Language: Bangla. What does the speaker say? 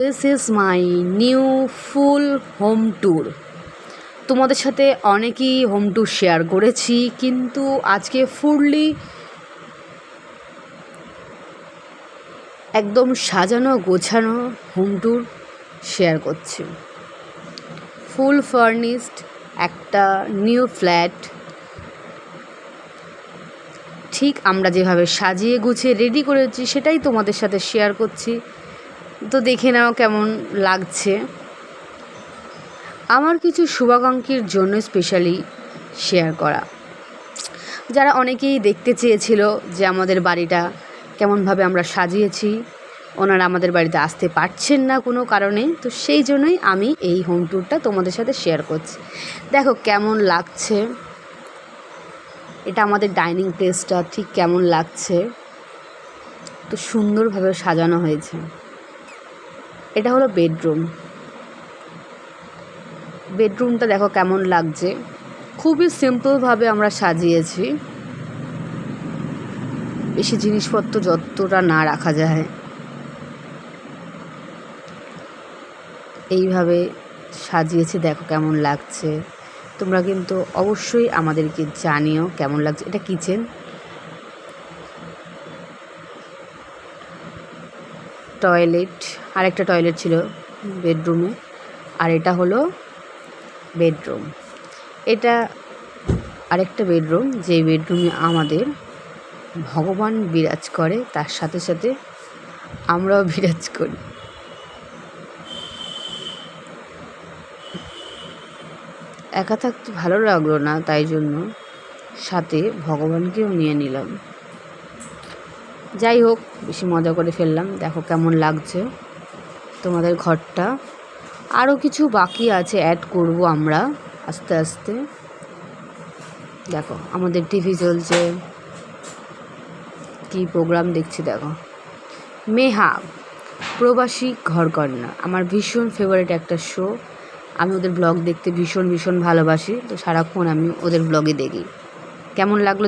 This is my new full home tour. তোমাদের সাথে অনেকই হোম ট্যুর শেয়ার করেছি, কিন্তু আজকে ফুললি একদম সাজানো গোছানো হোম ট্যুর শেয়ার করছি। ফুল ফার্নিশড একটা নিউ ফ্ল্যাট, ঠিক আমরা যেভাবে সাজিয়ে গুছিয়ে রেডি করেছি সেটাই তোমাদের সাথে শেয়ার করছি। তো দেখে নাও কেমন লাগছে। আমার কিছু শুভাকাঙ্ক্ষীর জন্য স্পেশালি শেয়ার করা, যারা অনেকেই দেখতে চেয়েছিল যে আমাদের বাড়িটা কেমনভাবে আমরা সাজিয়েছি। ওনারা আমাদের বাড়িতে আসতে পারছেন না কোনো কারণে, তো সেই জন্যই আমি এই হোম ট্যুরটা তোমাদের সাথে শেয়ার করছি। দেখো কেমন লাগছে, এটা আমাদের ডাইনিং প্লেসটা ঠিক কেমন লাগছে, তো সুন্দরভাবে সাজানো হয়েছে। এটা হলো বেডরুমটা দেখো কেমন লাগছে। খুবই সিম্পলভাবে আমরা সাজিয়েছি, বেশি জিনিসপত্র যতটা না রাখা যায় এইভাবে সাজিয়েছি। দেখো কেমন লাগছে, তোমরা কিন্তু অবশ্যই আমাদেরকে জানিও কেমন লাগছে। এটা কিচেন, টয়লেট, আরেকটা টয়লেট ছিল বেডরুমে, আর এটা হলো বেডরুম। এটা আরেকটা বেডরুম, যে বেডরুমে আমাদের ভগবান বিরাজ করে, তার সাথে সাথে আমরাও বিরাজ করি। একা থাকতে ভালো লাগলো না, তাই জন্য সাথে ভগবানকেও নিয়ে নিলাম। যাই হোক, বেশি মজা করে ফেললাম। দেখো কেমন লাগছে তোমাদের ঘরটা। আরও কিছু বাকি আছে, অ্যাড করব আমরা আস্তে আস্তে। দেখো আমাদের টিভি চলছে, কি প্রোগ্রাম দেখছি দেখো। মেহা প্রবাসী ঘরকন্যা আমার ভীষণ ফেভারিট একটা শো। আমি ওদের ব্লগ দেখতে ভীষণ ভালোবাসি, তো সারাক্ষণ আমি ওদের ব্লগে দেখি। কেমন লাগলো